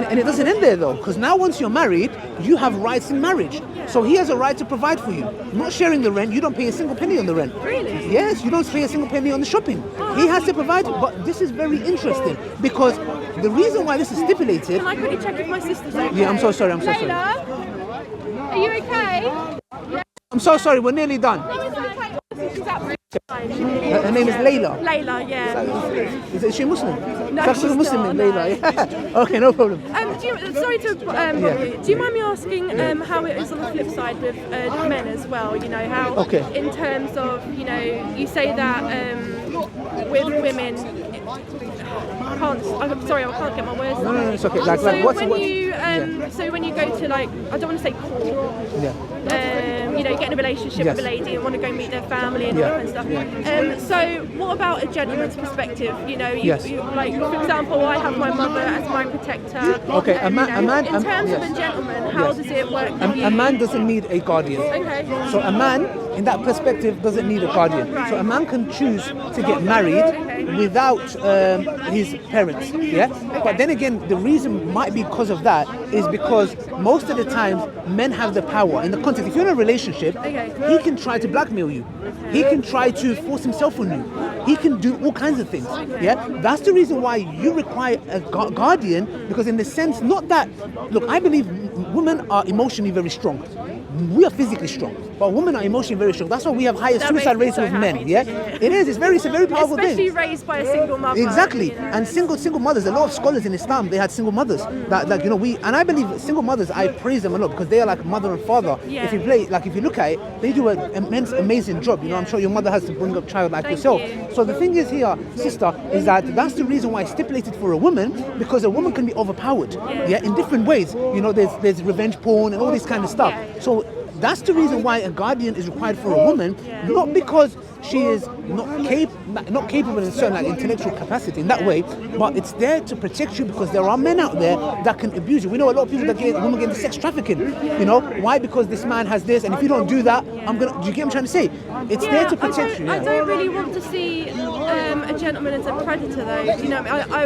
And it doesn't end there though, because now once you're married, you have rights in marriage. So he has a right to provide for you. Not sharing the rent, you don't pay a single penny on the rent. Really? Yes, you don't pay a single penny on the shopping. He has to provide, but this is very interesting because the reason why this is stipulated... Can I quickly check if my sister's okay? Yeah, I'm so sorry, Layla, are you okay? I'm so sorry, we're nearly done. She's absolutely fine. Her name is Layla. Layla, yeah. Is she Muslim? No, She's a Muslim, not, Layla. no. Yeah. Okay, no problem. Sorry to bother you. Do you mind me asking how it is on the flip side with men as well? You know, how in terms of, you know, you say that with women, I can't get my words out. No, it's okay. So when you go to, like, I don't want to say court, you know, get in a relationship with a lady and want to go meet their family and all that kind of stuff. So what about a gentleman's perspective? You know, you, like, for example, I have my mother as my protector. Okay, a man, in terms of a gentleman, how does it work? A man doesn't need a guardian. Okay. So a man, in that perspective, doesn't need a guardian. Right. So a man can choose to get married without his parents. Yeah. But then again, the reason might be because of that is because most of the time men have the power in the context. If you're in a relationship, he can try to blackmail you. He can try to force himself on you. He can do all kinds of things. Yeah. That's the reason why you require a guardian, because in the sense, not that, look, I believe women are emotionally very strong. We are physically strong, but women are emotionally very strong. That's why we have higher suicide rates with men. Yeah, it is. It's a very powerful thing. Especially raised by a single mother. Exactly, you know. And single mothers. A lot of scholars in Islam, they had single mothers. That, like, you know, and I believe single mothers, I praise them a lot because they are like mother and father. Yeah. If you look at it, they do an immense, amazing job. You know, I'm sure your mother has to bring up child like yourself. So the thing is here, sister, is that's the reason why it's stipulated for a woman, because a woman can be overpowered. Yeah, in different ways. You know, there's revenge porn and all this kind of stuff. So that's the reason why a guardian is required for a woman, not because she is not capable in certain, like, intellectual capacity in that way, but it's there to protect you because there are men out there that can abuse you. We know a lot of people that women get into sex trafficking. You know why? Because this man has this, and if you don't do that, do you get what I'm trying to say? It's there to protect you. I don't really want to see a gentleman as a predator, though. You know,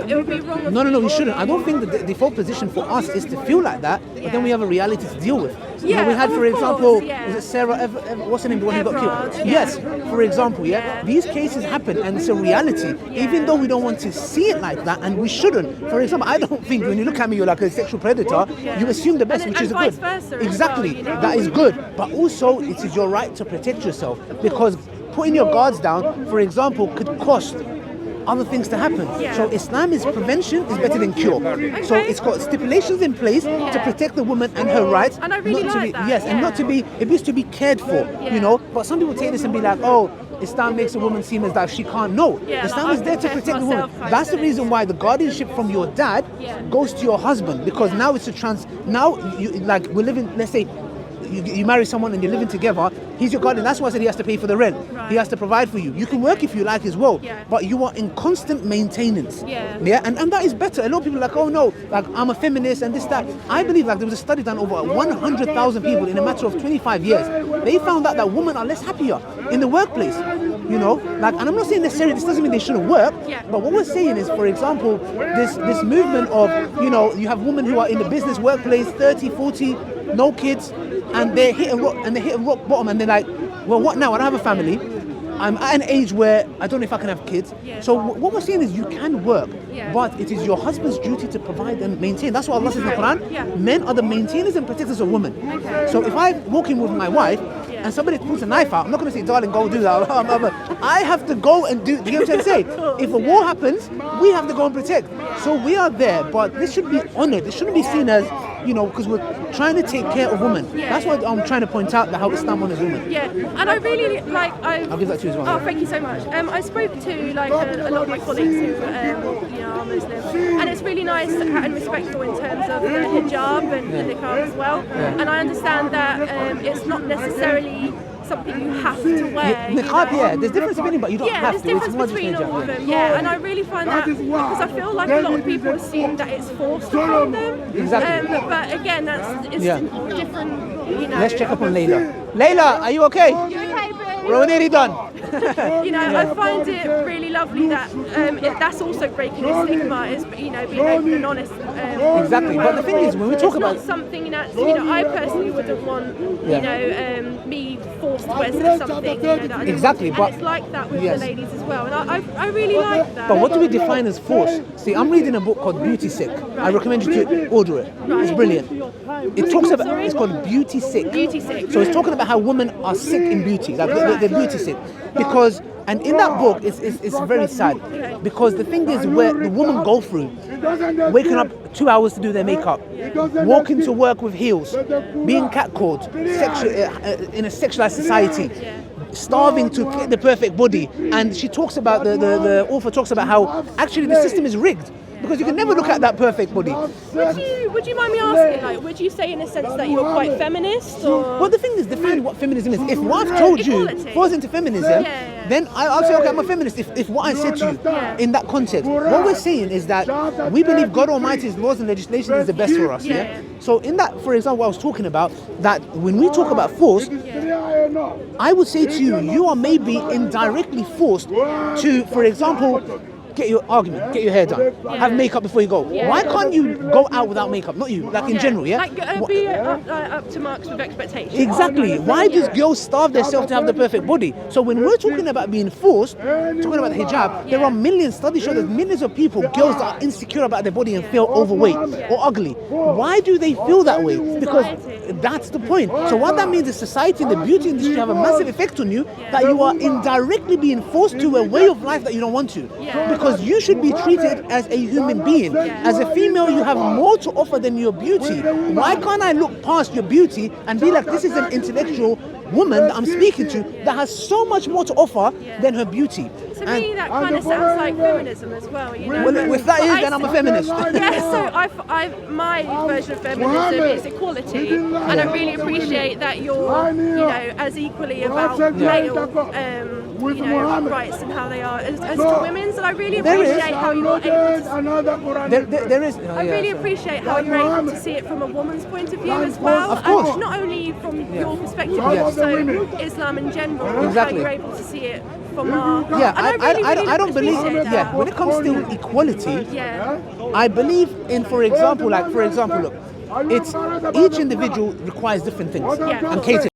it would be wrong. No, you shouldn't. I don't think that the default position for us is to feel like that, but then we have a reality to deal with. You know, we had, for example, was it Sarah? What's her name? The one who got killed. Yes, for example, these cases happen, and it's a reality. Even though we don't want to see it like that, and we shouldn't. For example, I don't think when you look at me, you're like a sexual predator. You assume the best, which is good. Exactly, well, you know? That is good. But also, it is your right to protect yourself, because putting your guards down, for example, could cost other things to happen. So Islam is prevention is better than cure. So it's got stipulations in place to protect the woman and her rights. And I really like that. Yes, and not to be, it needs to be cared for, you know. But some people take this and be like, oh, Islam makes a woman seem as though she can't know. Islam is there to protect the woman. That's the reason why the guardianship from your dad goes to your husband, because now it's now you, like, we're living, let's say, you marry someone and you're living together, he's your guardian. That's why I said he has to pay for the rent. He has to provide for you. You can work if you like as well, but you are in constant maintenance. And that is better. A lot of people are like, oh no, like, I'm a feminist and this, that. I believe, like, there was a study done over 100,000 people in a matter of 25 years. They found out that women are less happier in the workplace. You know, like, and I'm not saying necessarily this doesn't mean they shouldn't work, but what we're saying is, for example, this movement of, you know, you have women who are in the business workplace, 30, 40, no kids, and they hit a rock bottom, and they're like, well, what now? I don't have a family. I'm at an age where I don't know if I can have kids. So what we're saying is you can work, but it is your husband's duty to provide and maintain. That's what Allah says in the Quran. Men are the maintainers and protectors of women. So if I'm walking with my wife and somebody pulls a knife out, I'm not going to say, darling, go do that. I have to go and do you know what I'm trying to say? If a war happens, we have to go and protect. So we are there, but this should be honored. It shouldn't be seen as, you know, because we're trying to take care of women. That's what I'm trying to point out, how Islam honors women. And I really like. I'll give that to you as well. Oh, thank you so much. I spoke to, like, a lot of my colleagues who you know, are Muslim, and it's really nice and respectful in terms of the hijab and the niqab as well. And I understand that it's not necessarily something you have to wear. Niqab, there's difference between, but you don't have to. There's difference between all of them. And I really find that, because I feel like a lot of people assume that it's forced upon them. Exactly. But again, it's different. You know. Let's check up on Layla. Layla, are you okay? You okay, boo? We're nearly done. You know, I find it really lovely that that's also breaking a stigma, is, you know, being open and honest. Exactly. But the thing is, when we talk about not something that, you know, I personally wouldn't want, you know, me forced to wear something, you know, that I don't exactly, want. but And it's like that with the ladies as well, and I really like that. But what do we define as force? See, I'm reading a book called Beauty Sick. I recommend you to order it. It's brilliant. It talks about, it's called Beauty Sick. Beauty Sick. So it's talking about how women are sick in beauty, like they're beauty sick. Because, and in that book, it's very sad. Because the thing is, where the women go through, waking up 2 hours to do their makeup, walking to work with heels, being catcalled, in a sexualized society, starving to get the perfect body. And she talks about, the author talks about how actually the system is rigged, because you can never look at that perfect body. Would you mind me asking, like, would you say in a sense that you're quite feminist, or? Well, the thing is, define what feminism is. If what I've told you falls into feminism, then I'll say, okay, I'm a feminist. If what I said to you in that context, what we're saying is that we believe God Almighty's laws and legislation is the best for us. Yeah. So in that, for example, what I was talking about, that when we talk about force, I would say to you, you are maybe indirectly forced to, for example, get your argument, get your hair done, have makeup before you go. Why can't you go out without makeup? Not you, like in general, yeah? Like be up to marks with expectations. Exactly. Why do girls starve themselves to have the perfect body? So when we're talking about being forced, talking about the hijab, there are millions, studies show there's millions of people, girls that are insecure about their body and feel overweight or ugly. Why do they feel that way? Because that's the point. So what that means is society and the beauty industry have a massive effect on you, that you are indirectly being forced to a way of life that you don't want to. Because you should be treated as a human being. As a female, you have more to offer than your beauty. Why can't I look past your beauty and be like, this is an intellectual woman that I'm speaking to that has so much more to offer than her beauty? To me, that kind of sounds like feminism as well, you know. Well, if that is, then I'm a feminist. Yeah, so my version of feminism is equality, and I really appreciate that you're, you know, as equally about male, you know, rights and how they are as to women's, and I really appreciate how you're able to. There is. I really appreciate how you're able to see it from a woman's point of view as well, Of course. and not only from your perspective, but also Islam in general. Exactly. How you're able to see it from our. I don't believe. Yeah, when it comes to equality, I believe in, for example, look, it's each individual requires different things and caters